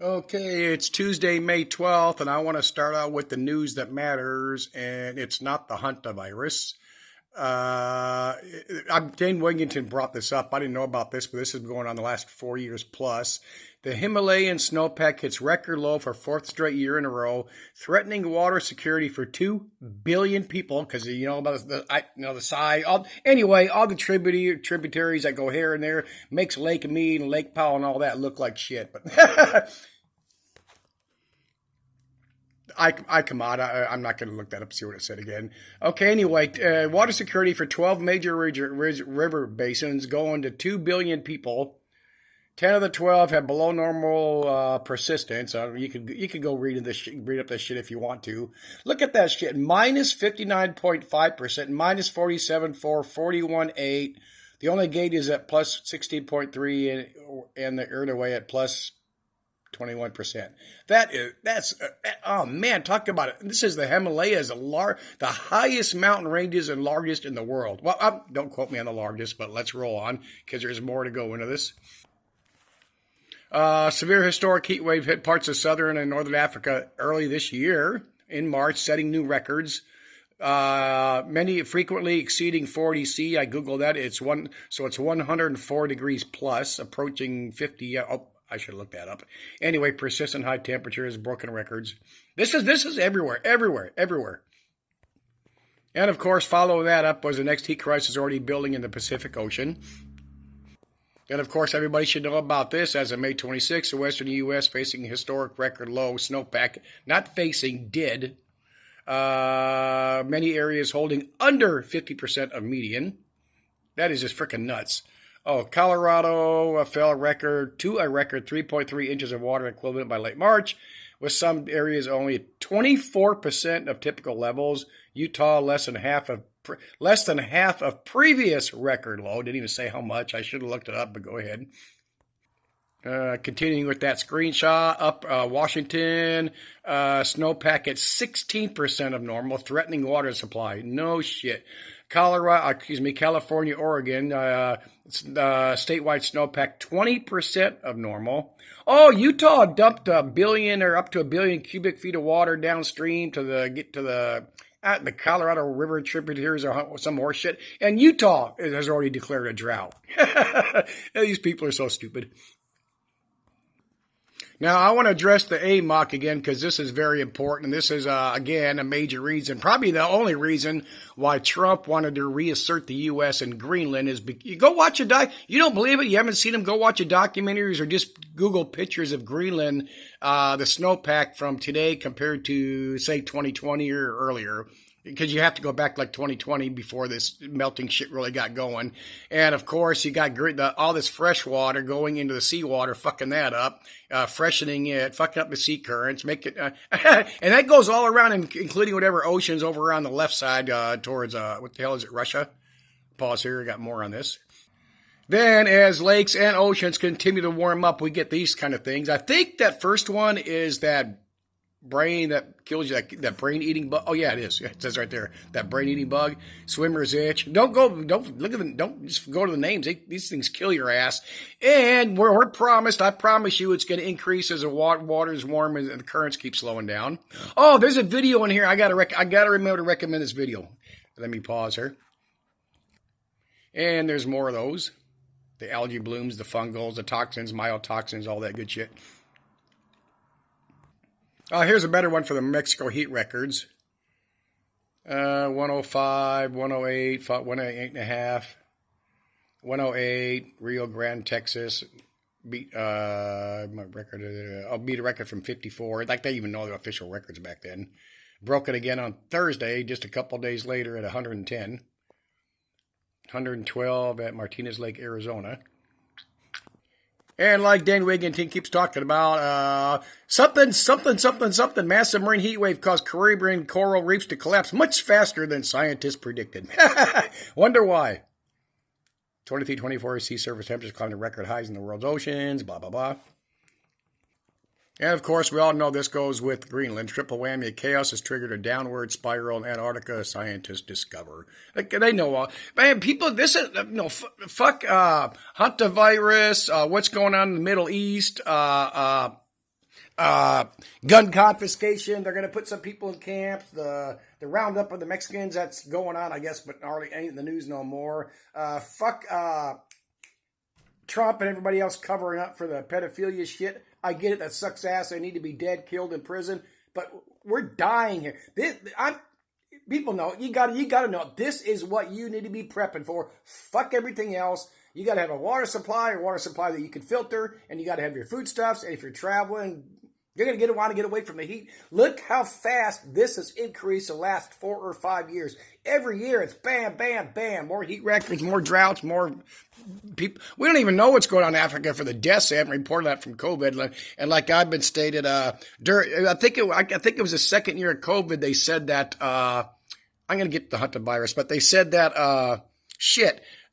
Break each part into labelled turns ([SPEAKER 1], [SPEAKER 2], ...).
[SPEAKER 1] Okay, it's Tuesday, May 12th, and I want to start out with the news that matters, and it's not the Hantavirus. Dane Wigington brought this up. I didn't know about this, but this has been going on the last 4 years plus. The Himalayan snowpack hits record low for fourth straight year in a row, threatening water security for 2 billion people. Because you know about the size. Anyway, all the tributaries that go here and there makes Lake Mead and Lake Powell and all that look like shit. But I come out. I'm not going to look that up, see what it said again. Okay, anyway, water security for 12 major river basins going to 2 billion people. 10 of the 12 have below normal persistence. You could go read up this shit if you want to. Look at that shit. Minus 59.5%, minus 47.4, 41.8. The only gate is at plus 16.3, and the Erdaway at plus 21%. Oh man, talk about it. This is the Himalayas, the highest mountain ranges and largest in the world. Well, don't quote me on the largest, but let's roll on because there's more to go into this. Severe historic heat wave hit parts of southern and northern Africa early this year in March, setting new records. Many frequently exceeding 40 C. I googled that. It's 104 degrees plus, approaching 50. I should look that up. Anyway, persistent high temperatures, broken records. This is everywhere. And of course, following that up was the next heat crisis already building in the Pacific Ocean. And of course, everybody should know about this. As of May 26th, the western U.S. facing historic record low snowpack. Not facing, did. Many areas holding under 50% of median. That is just freaking nuts. Oh, Colorado fell to a record 3.3 inches of water equivalent by late March, with some areas only 24% of typical levels. Utah less than half of previous record low. Didn't even say how much. I should have looked it up, but go ahead. Continuing with that screenshot, Washington, snowpack at 16% of normal, threatening water supply. No shit. California, Oregon, statewide snowpack 20% of normal. Oh, Utah dumped up to a billion cubic feet of water downstream to the Colorado River tributaries or some more shit. And Utah has already declared a drought. These people are so stupid. Now, I want to address the AMOC again because this is very important. And this is, again, a major reason, probably the only reason why Trump wanted to reassert the U.S. in Greenland is you go watch you don't believe it? You haven't seen him? Go watch a documentaries or just Google pictures of Greenland, the snowpack from today compared to, say, 2020 or earlier. Because you have to go back like 2020 before this melting shit really got going. And of course, you got all this fresh water going into the seawater, fucking that up, freshening it, fucking up the sea currents, make it, and that goes all around, including whatever oceans over on the left side towards, what the hell is it, Russia? Pause here, I got more on this. Then, as lakes and oceans continue to warm up, we get these kind of things. I think that first one is that brain that kills you, that brain eating bug. Oh yeah, it is. It says right there, that brain eating bug. Swimmer's itch. Don't look at them. Don't just go to the names. These things kill your ass. And we're promised. I promise you, it's going to increase as the water's warm and the currents keep slowing down. Oh, there's a video in here. I gotta remember to recommend this video. Let me pause here. And there's more of those. The algae blooms, the fungals, the toxins, myotoxins, all that good shit. Here's a better one for the Mexico heat records. 105, 108, 108.5, 108, Rio Grande, Texas. Beat a record from 54. Like they even know the official records back then. Broke it again on Thursday, just a couple days later at 110. 112 at Martinez Lake, Arizona. And like Dan Wigington keeps talking about, something, massive marine heat wave caused Caribbean coral reefs to collapse much faster than scientists predicted. Wonder why. 23-24 sea surface temperatures climbed to record highs in the world's oceans, blah, blah, blah. And of course, we all know this goes with Greenland. Triple whammy of chaos has triggered a downward spiral in Antarctica, scientists discover. Like, they know all. Man, people, this is, fuck, Hantavirus, what's going on in the Middle East, Uh, gun confiscation. They're going to put some people in camps. The roundup of the Mexicans that's going on, I guess, but hardly ain't in the news no more. Fuck Trump and everybody else covering up for the pedophilia shit. I get it. That sucks ass. They need to be dead, killed in prison. But we're dying here. People know. You got to know. This is what you need to be prepping for. Fuck everything else. You got to have a water supply that you can filter, and you got to have your foodstuffs. And if you're traveling, you're going to want to get away from the heat. Look how fast this has increased the last 4 or 5 years. Every year it's bam, bam, bam. More heat records, more droughts, more people. We don't even know what's going on in Africa for the deaths. They haven't reported that from COVID. And like I've been stated, I think it was the second year of COVID. They said that I'm going to get the Hantavirus, but they said that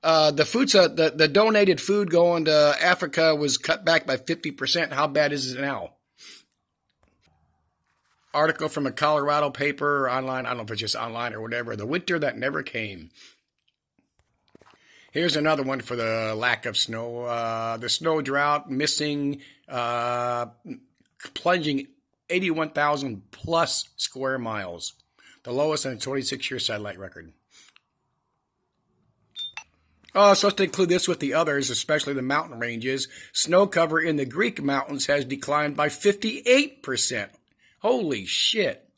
[SPEAKER 1] the donated food going to Africa was cut back by 50%. How bad is it now? Article from a Colorado paper online. I don't know if it's just online or whatever. The winter that never came. Here's another one for the lack of snow. The snow drought missing, plunging 81,000 plus square miles. The lowest in a 26-year satellite record. Supposed to include this with the others, especially the mountain ranges. Snow cover in the Greek mountains has declined by 58%. Holy shit.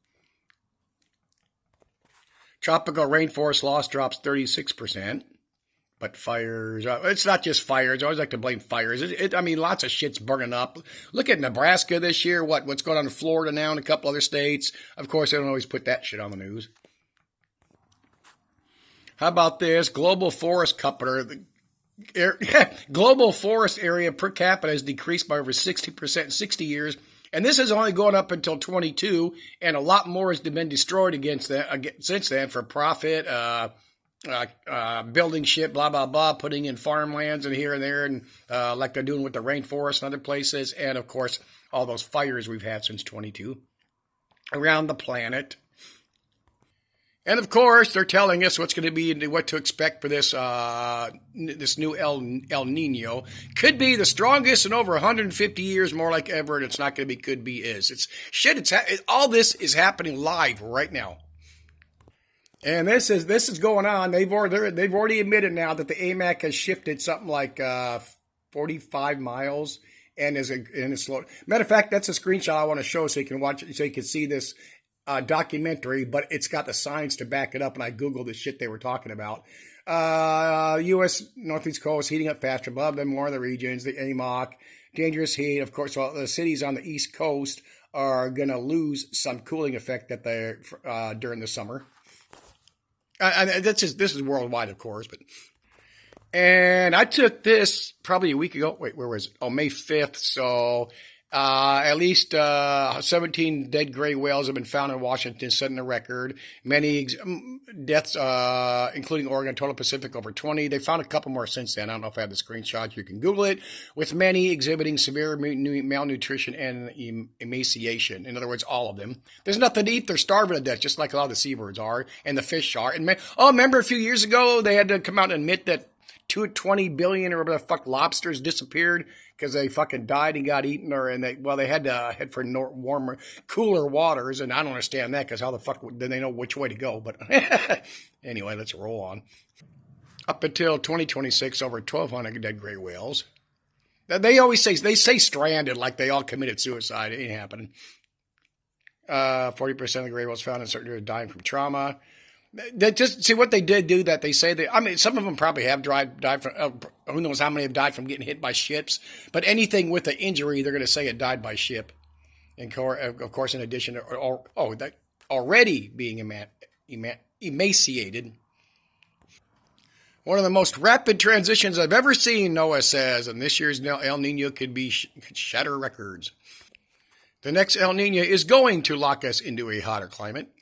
[SPEAKER 1] Tropical rainforest loss drops 36%. But fires, it's not just fires. I always like to blame fires. Lots of shit's burning up. Look at Nebraska this year. What's going on in Florida now and a couple other states. Of course, they don't always put that shit on the news. How about this? Global forest area per capita has decreased by over 60% in 60 years. And this is only going up until 22, and a lot more has been destroyed since then for profit, building shit, blah, blah, blah, putting in farmlands and here and there, and like they're doing with the rainforest and other places. And, of course, all those fires we've had since 22 around the planet. And, of course, they're telling us what's going to be, what to expect for this new El Nino. Could be the strongest in over 150 years, more like ever, and it's not going to be could be is. It's shit. All this is happening live right now. And this is going on. They've already admitted now that the AMOC has shifted something like 45 miles and is slow. Matter of fact, that's a screenshot I want to show so you can watch it, so you can see this documentary, but it's got the science to back it up. And I Googled the shit they were talking about. U.S. Northeast coast heating up faster, above them more of the regions, the AMOC, dangerous heat. Of course, the cities on the East Coast are going to lose some cooling effect that they during the summer. This is worldwide, of course, and I took this probably a week ago. Wait, where was it? Oh, May 5th. So at least 17 dead gray whales have been found in Washington, setting a record. Many deaths, including Oregon, total Pacific over 20. They found a couple more since then. I don't know if I have the screenshots. You can Google it. With many exhibiting severe malnutrition and emaciation. In other words, all of them. There's nothing to eat. They're starving to death, just like a lot of the seabirds are, and the fish are. And remember a few years ago they had to come out and admit that 20 billion or whatever the fuck lobsters disappeared because they fucking died and got eaten, they had to head for warmer, cooler waters, and I don't understand that because how the fuck did they know which way to go? But anyway, let's roll on. Up until 2026, over 1,200 dead gray whales. They always say stranded like they all committed suicide. It ain't happening. 40% of the gray whales found in certain areas dying from trauma. They just see what they did do that they say some of them probably have died from who knows how many have died from getting hit by ships, but anything with an injury they're going to say it died by ship. And of course, in addition to that already being emaciated. One of the most rapid transitions I've ever seen, NOAA says, and this year's El Nino could shatter records. The next El Nino is going to lock us into a hotter climate.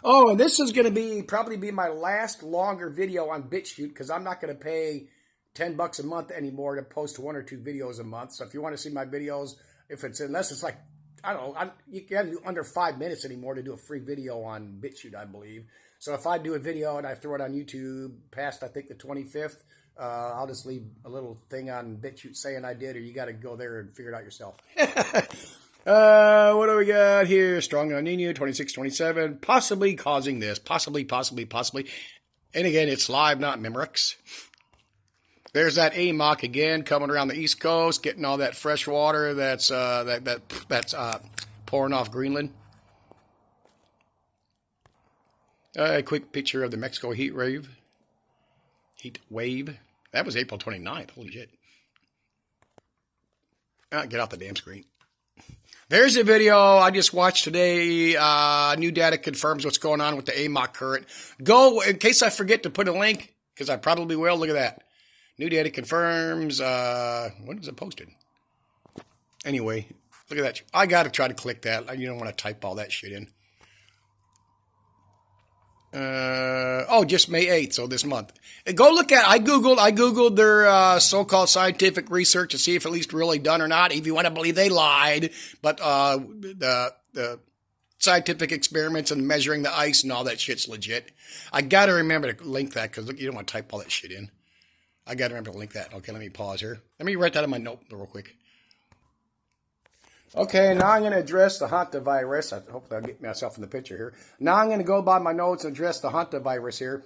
[SPEAKER 1] Oh, and this is going to probably be my last longer video on BitChute because I'm not going to pay $10 a month anymore to post 1 or 2 videos a month. So if you want to see my videos, unless it's like, I don't know, you can't do under 5 minutes anymore to do a free video on BitChute, I believe. So if I do a video and I throw it on YouTube past, I think, the 25th, I'll just leave a little thing on BitChute saying I did, or you got to go there and figure it out yourself. What do we got here? Strong El Nino, 26, 27, possibly causing this. Possibly. And again, it's live, not Memorex. There's that AMOC again, coming around the East Coast, getting all that fresh water that's pouring off Greenland. A quick picture of the Mexico heat wave. That was April 29th. Holy shit. Get off the damn screen. There's a video I just watched today. New data confirms what's going on with the AMOC current. Go, in case I forget to put a link, because I probably will. Look at that. New data confirms. When was it posted? Anyway, look at that. I got to try to click that. You don't want to type all that shit in. Just May 8th, so this month. Go look at, I Googled their so-called scientific research to see if at least really done or not, if you want to believe they lied. But the scientific experiments and measuring the ice and all that shit's legit. I got to remember to link that, because you don't want to type all that shit in. I got to remember to link that. Okay, let me pause here. Let me write that on my note real quick. Okay, now I'm going to address the Hantavirus. Hopefully I'll get myself in the picture here. Now I'm going to go by my notes and address the Hantavirus here.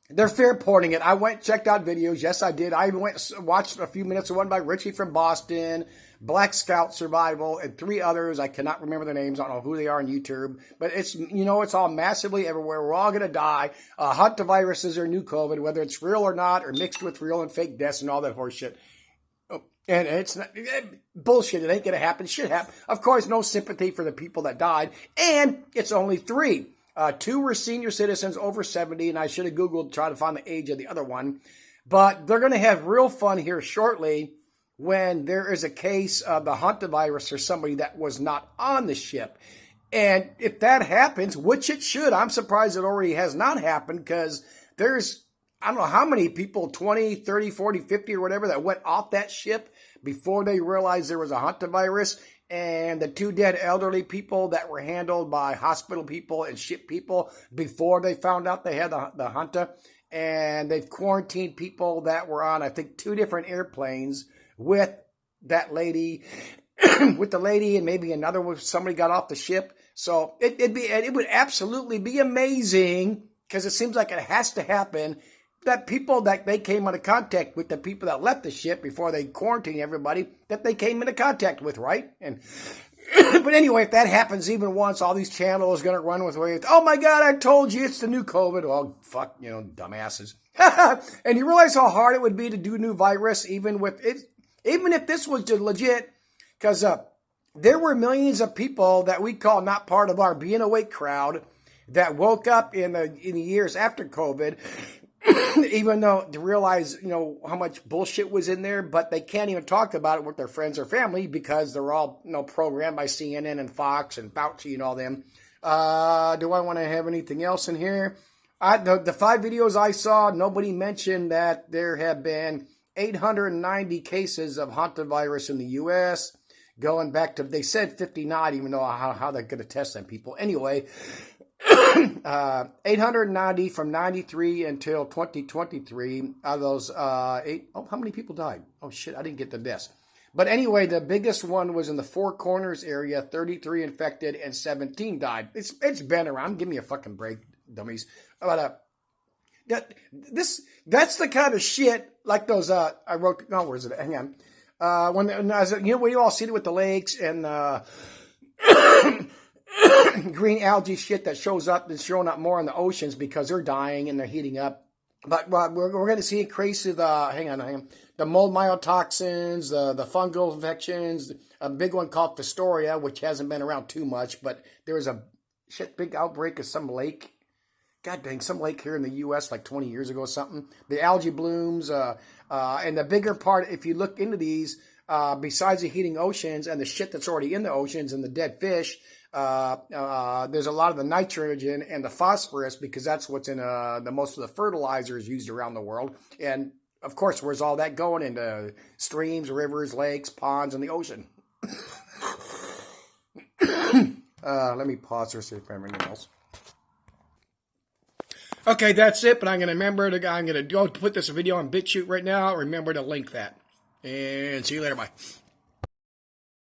[SPEAKER 1] They're fair porting it. I went checked out videos. Yes, I did. I even watched a few minutes of one by Richie from Boston, Black Scout Survival, and 3 others. I cannot remember their names. I don't know who they are on YouTube. But it's all massively everywhere. We're all going to die. Hantaviruses are new COVID, whether it's real or not, or mixed with real and fake deaths and all that horse shit. And it's not bullshit. It ain't going to happen. Shit happen. Of course, no sympathy for the people that died. And it's only 3. 2 were senior citizens over 70, and I should have Googled to try to find the age of the other one. But they're going to have real fun here shortly when there is a case of the Hantavirus for somebody that was not on the ship. And if that happens, which it should, I'm surprised it already has not happened, because there's, I don't know how many people, 20, 30, 40, 50 or whatever, that went off that ship before they realized there was a Hantavirus. And the 2 dead elderly people that were handled by hospital people and ship people before they found out they had the Hanta. And they've quarantined people that were on, I think, 2 different airplanes with that lady, with the lady and maybe another one, somebody got off the ship. So it would absolutely be amazing, because it seems like it has to happen, that people that they came into contact with, the people that left the ship before they quarantined everybody, that they came into contact with, right? And but anyway, if that happens even once, all these channels are going to run with, oh my God, I told you it's the new COVID. Well, fuck, dumbasses. And you realize how hard it would be to do new virus, even if this was legit, because there were millions of people that we call not part of our being awake crowd that woke up in the years after COVID, even though to realize, how much bullshit was in there, but they can't even talk about it with their friends or family because they're all, programmed by CNN and Fox and Fauci and all them. Do I want to have anything else in here? The 5 videos I saw, nobody mentioned that there have been 890 cases of Hantavirus in the U.S., going back to, they said 59, even though how they're going to test them people. Anyway, 890 from 93 until 2023. Out of those, how many people died? Oh shit, I didn't get the deaths. But anyway, the biggest one was in the Four Corners area, 33 infected and 17 died. It's been around. Give me a fucking break, dummies. But that's the kind of shit like those. I wrote. No, where's it? Hang on. We all see it with the lakes and green algae shit that shows up is showing up more in the oceans because they're dying and they're heating up. But we're going to see increases. Hang on. The mold mycotoxins, the fungal infections, a big one called Fistoria, which hasn't been around too much, but there was a big outbreak of some lake. God dang, some lake here in the U.S. like 20 years ago or something. The algae blooms, and the bigger part, if you look into these, besides the heating oceans and the shit that's already in the oceans and the dead fish, there's a lot of the nitrogen and the phosphorus, because that's what's in the most of the fertilizers used around the world. And of course, where's all that going? Into streams, rivers, lakes, ponds, and the ocean. Let me pause here, see if I have anything else. Okay, that's it. But I'm going to go put this video on BitChute right now. Remember to link that. And see you later. Bye.